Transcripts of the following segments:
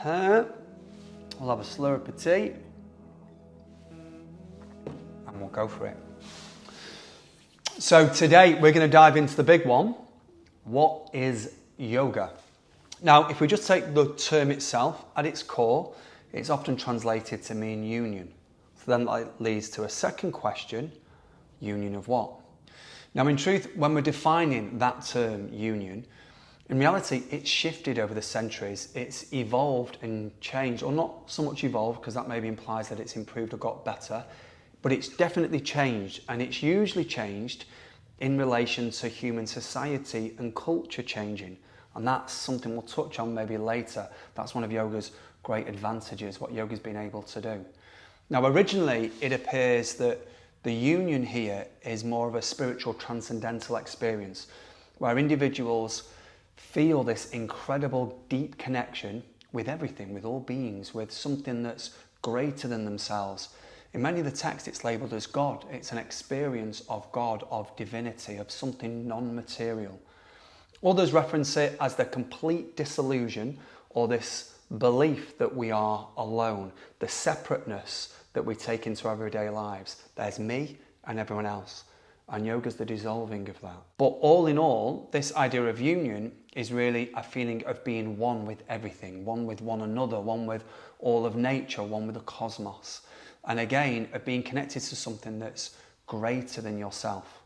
We'll have a slurp of tea and we'll go for it. So today we're going to dive into the big one. What is yoga? Now, if we just take the term itself, at its core, it's often translated to mean union. So then that leads to a second question, union of what? Now, in truth, when we're defining that term union, in reality, it's shifted over the centuries. It's evolved and changed, or not so much evolved, because that maybe implies that it's improved or got better, but it's definitely changed, and it's usually changed in relation to human society and culture changing. And that's something we'll touch on maybe later. That's one of yoga's great advantages, what yoga's been able to do. Now, originally, it appears that the union here is more of a spiritual transcendental experience, where individuals feel this incredible deep connection with everything, with all beings, with something that's greater than themselves. In many of the texts, it's labelled as God. It's an experience of God, of divinity, of something non-material. Others reference it as the complete disillusion, or this belief that we are alone, the separateness that we take into our everyday lives. There's me and everyone else. And yoga's the dissolving of that. But all in all, this idea of union is really a feeling of being one with everything, one with one another, one with all of nature, one with the cosmos. And again, of being connected to something that's greater than yourself.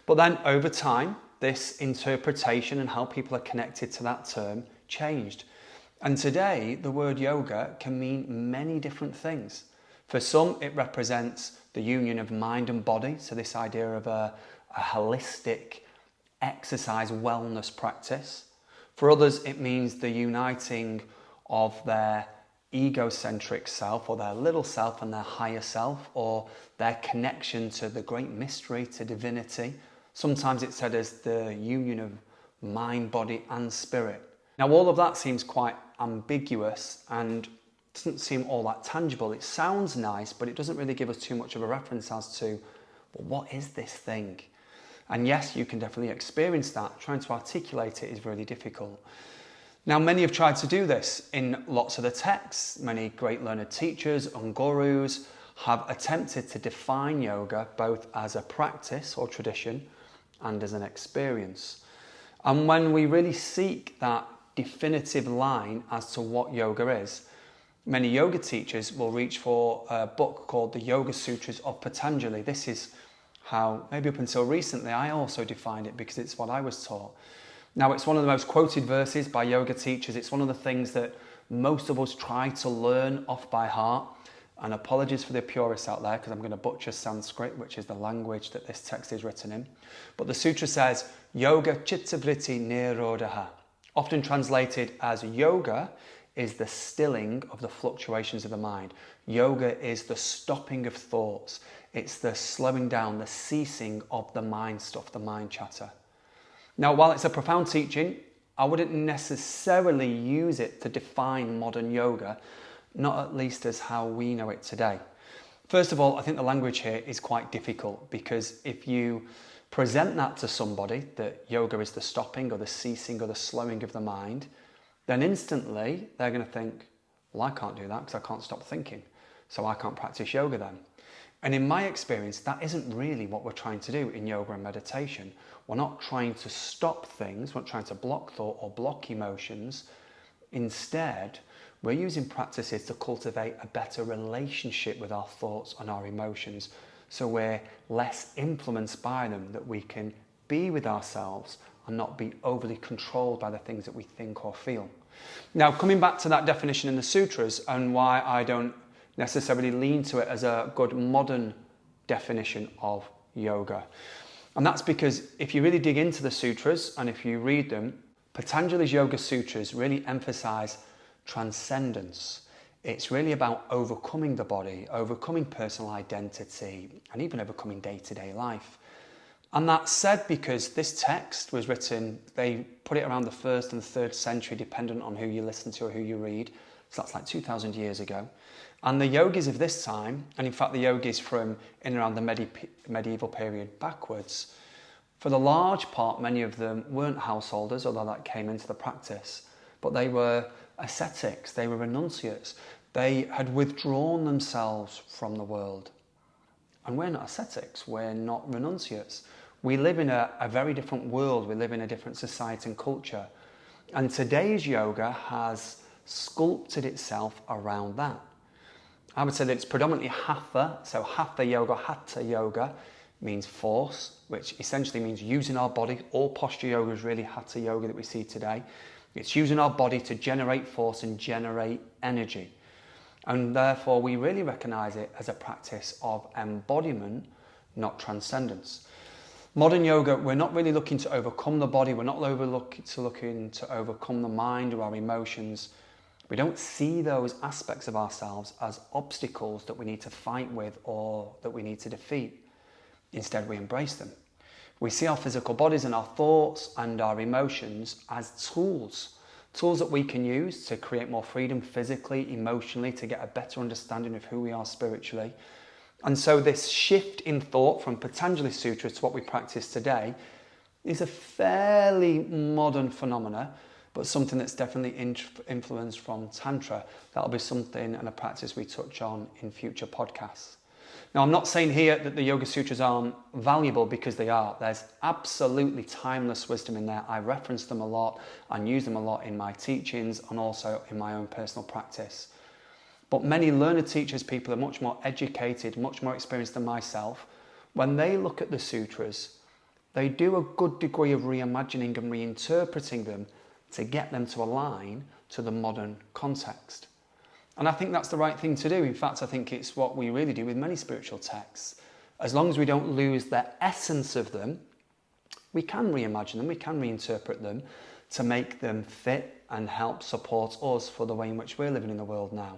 But then over time, this interpretation and how people are connected to that term changed. And today, the word yoga can mean many different things. For some, it represents the union of mind and body, so this idea of a holistic exercise wellness practice. For others, it means the uniting of their egocentric self, or their little self, and their higher self, or their connection to the great mystery, to divinity. Sometimes it's said as the union of mind, body and spirit. Now, all of that seems quite ambiguous and doesn't seem all that tangible. It sounds nice, but it doesn't really give us too much of a reference as to, well, what is this thing? And yes, you can definitely experience that. Trying to articulate it is really difficult. Now, many have tried to do this in lots of the texts. Many great learned teachers and gurus have attempted to define yoga both as a practice or tradition and as an experience. And when we really seek that definitive line as to what yoga is, many yoga teachers will reach for a book called the Yoga Sutras of Patanjali. This is how, maybe up until recently, I also defined it because it's what I was taught. Now, it's one of the most quoted verses by yoga teachers. It's one of the things that most of us try to learn off by heart. And apologies for the purists out there, because I'm going to butcher Sanskrit, which is the language that this text is written in. But the sutra says, Yoga chittavritti nirodha. Often translated as yoga is the stilling of the fluctuations of the mind. Yoga is the stopping of thoughts. It's the slowing down, the ceasing of the mind stuff, the mind chatter. Now, while it's a profound teaching, I wouldn't necessarily use it to define modern yoga, not at least as how we know it today. First of all, I think the language here is quite difficult, because if you present that to somebody, that yoga is the stopping or the ceasing or the slowing of the mind, then instantly they're going to think, well, I can't do that because I can't stop thinking, so I can't practice yoga then. And in my experience, that isn't really what we're trying to do in yoga and meditation. We're not trying to stop things, we're not trying to block thought or block emotions. Instead, we're using practices to cultivate a better relationship with our thoughts and our emotions, so we're less influenced by them, that we can be with ourselves and not be overly controlled by the things that we think or feel. Now, coming back to that definition in the sutras, and why I don't necessarily lean to it as a good modern definition of yoga. And that's because if you really dig into the sutras and if you read them, Patanjali's Yoga Sutras really emphasize transcendence. It's really about overcoming the body, overcoming personal identity, and even overcoming day-to-day life. And that's said because this text was written, they put it around the 1st and 3rd century, dependent on who you listen to or who you read. So that's like 2,000 years ago. And the yogis of this time, and in fact the yogis from in around the medieval period backwards, for the large part, many of them weren't householders, although that came into the practice, but they were ascetics, they were renunciates. They had withdrawn themselves from the world. And we're not ascetics, we're not renunciates. We live in a very different world, we live in a different society and culture. And today's yoga has sculpted itself around that. I would say that it's predominantly hatha, so hatha yoga means force, which essentially means using our body. All posture yoga is really hatha yoga that we see today. It's using our body to generate force and generate energy. And therefore we really recognise it as a practice of embodiment, not transcendence. Modern yoga, we're not really looking to overcome the body, we're not looking to overcome the mind or our emotions. We don't see those aspects of ourselves as obstacles that we need to fight with or that we need to defeat. Instead, we embrace them. We see our physical bodies and our thoughts and our emotions as tools that we can use to create more freedom physically, emotionally, to get a better understanding of who we are spiritually. And so this shift in thought from Patanjali Sutra to what we practice today is a fairly modern phenomena, but something that's definitely influenced from Tantra. That'll be something and a practice we touch on in future podcasts. Now, I'm not saying here that the Yoga Sutras aren't valuable, because they are. There's absolutely timeless wisdom in there. I reference them a lot and use them a lot in my teachings and also in my own personal practice. But many learned teachers, people who are much more educated, much more experienced than myself, when they look at the sutras, they do a good degree of reimagining and reinterpreting them to get them to align to the modern context. And I think that's the right thing to do. In fact, I think it's what we really do with many spiritual texts. As long as we don't lose the essence of them, we can reimagine them, we can reinterpret them to make them fit and help support us for the way in which we're living in the world now.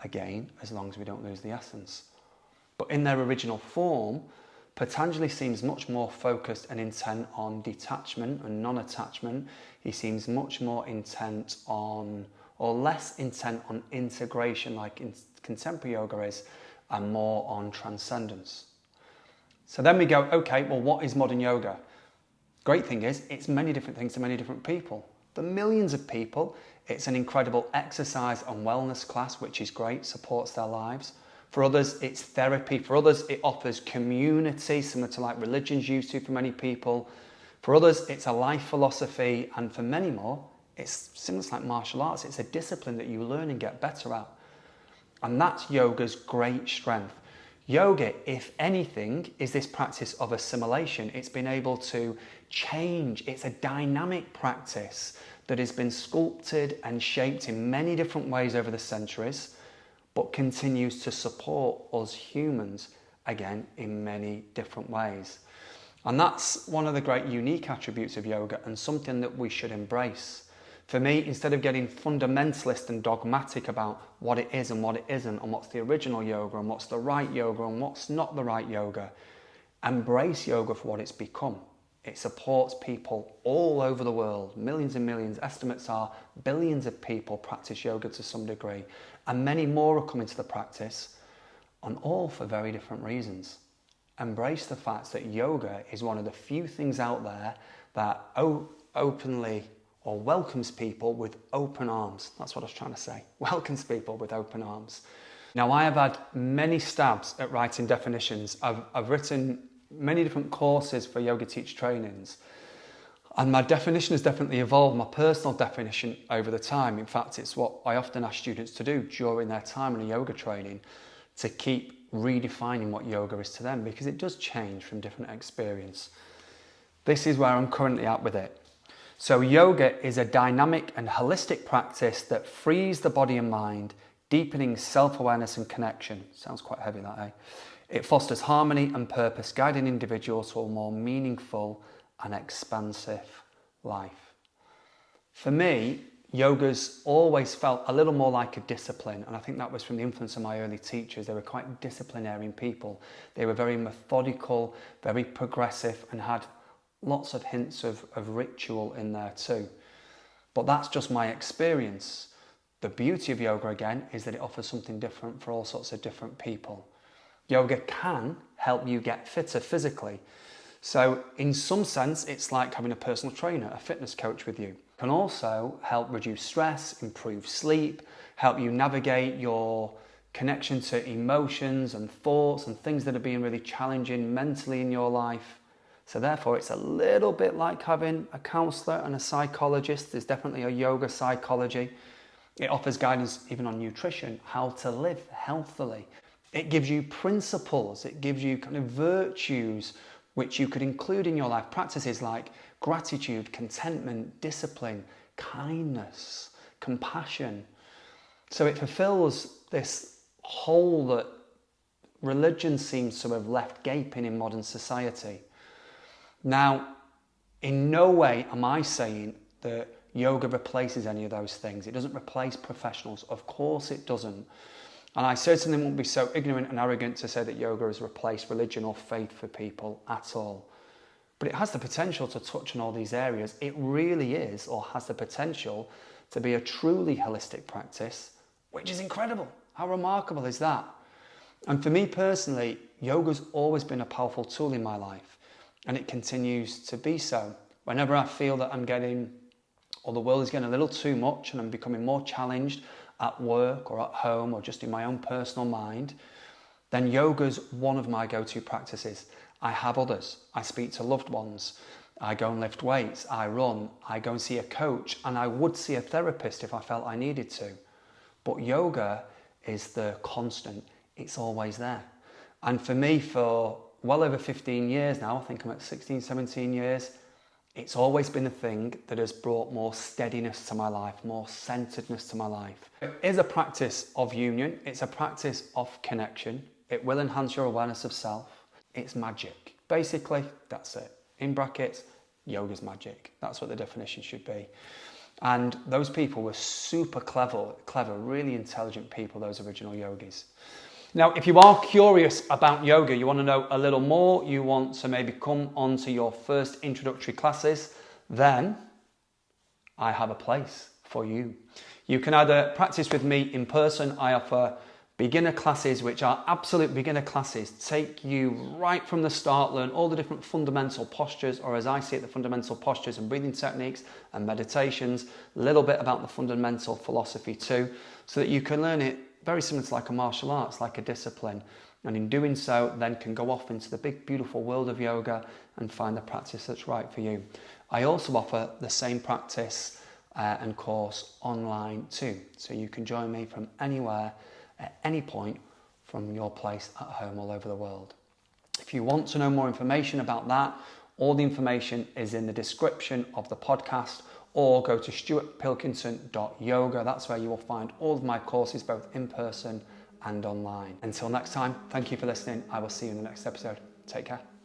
Again, as long as we don't lose the essence. But in their original form, Patanjali seems much more focused and intent on detachment and non-attachment. He seems much more intent on, or less intent on integration like in contemporary yoga is, and more on transcendence. So then we go, okay, well, what is modern yoga? Great thing is, it's many different things to many different people. For millions of people, it's an incredible exercise and wellness class, which is great, supports their lives. For others, it's therapy. For others, it offers community, similar to like religions used to for many people. For others, it's a life philosophy. And for many more, it's similar to like martial arts. It's a discipline that you learn and get better at. And that's yoga's great strength. Yoga, if anything, is this practice of assimilation. It's been able to change. It's a dynamic practice that has been sculpted and shaped in many different ways over the centuries, but continues to support us humans, again, in many different ways. And that's one of the great unique attributes of yoga and something that we should embrace. For me, instead of getting fundamentalist and dogmatic about what it is and what it isn't, and what's the original yoga and what's the right yoga and what's not the right yoga, embrace yoga for what it's become. It supports people all over the world, millions and millions. Estimates are billions of people practice yoga to some degree, and many more are coming to the practice, and all for very different reasons. Embrace the fact that yoga is one of the few things out there that openly or welcomes people with open arms. That's what I was trying to say. Welcomes people with open arms. Now, I have had many stabs at writing definitions. I've written many different courses for yoga teacher trainings, and my definition has definitely evolved, my personal definition, over the time. In fact, it's what I often ask students to do during their time in a yoga training, to keep redefining what yoga is to them, because it does change from different experience. This is where I'm currently at with it. So yoga is a dynamic and holistic practice that frees the body and mind, deepening self-awareness and connection. Sounds quite heavy, that, eh? It fosters harmony and purpose, guiding individuals to a more meaningful and expansive life. For me, yoga's always felt a little more like a discipline, and I think that was from the influence of my early teachers. They were quite disciplinarian people. They were very methodical, very progressive, and had lots of hints of ritual in there too. But that's just my experience. The beauty of yoga, again, is that it offers something different for all sorts of different people. Yoga can help you get fitter physically. So in some sense, it's like having a personal trainer, a fitness coach with you. It can also help reduce stress, improve sleep, help you navigate your connection to emotions and thoughts and things that are being really challenging mentally in your life. So therefore, it's a little bit like having a counsellor and a psychologist. There's definitely a yoga psychology. It offers guidance even on nutrition, how to live healthily. It gives you principles, it gives you kind of virtues which you could include in your life. Practices like gratitude, contentment, discipline, kindness, compassion. So it fulfills this hole that religion seems to have left gaping in modern society. Now, in no way am I saying that yoga replaces any of those things. It doesn't replace professionals. Of course it doesn't. And I certainly won't be so ignorant and arrogant to say that yoga has replaced religion or faith for people at all. But it has the potential to touch on all these areas. It really is, or has the potential to be a truly holistic practice, which is incredible. How remarkable is that? And for me personally, yoga's always been a powerful tool in my life, and it continues to be so. Whenever I feel that I'm getting, or the world is getting a little too much and I'm becoming more challenged at work or at home or just in my own personal mind, then yoga's one of my go-to practices. I have others. I speak to loved ones. I go and lift weights. I run. I go and see a coach, and I would see a therapist if I felt I needed to. But yoga is the constant. It's always there. And for me, for well over 15 years now, I think I'm at 16, 17 years, it's always been a thing that has brought more steadiness to my life, more centeredness to my life. It is a practice of union. It's a practice of connection. It will enhance your awareness of self. It's magic. Basically, that's it. In brackets, yoga's magic. That's what the definition should be. And those people were super clever, really intelligent people, those original yogis. Now, if you are curious about yoga, you want to know a little more, you want to maybe come on to your first introductory classes, then I have a place for you. You can either practice with me in person. I offer beginner classes, which are absolute beginner classes, take you right from the start, learn all the different fundamental postures, or as I see it, the fundamental postures and breathing techniques and meditations, a little bit about the fundamental philosophy too, so that you can learn it very similar to like a martial arts, like a discipline. And in doing so, then can go off into the big, beautiful world of yoga and find the practice that's right for you. I also offer the same practice and course online too. So you can join me from anywhere, at any point, from your place at home all over the world. If you want to know more information about that, all the information is in the description of the podcast, or go to stuartpilkinson.yoga. That's where you will find all of my courses, both in person and online. Until next time, thank you for listening. I will see you in the next episode. Take care.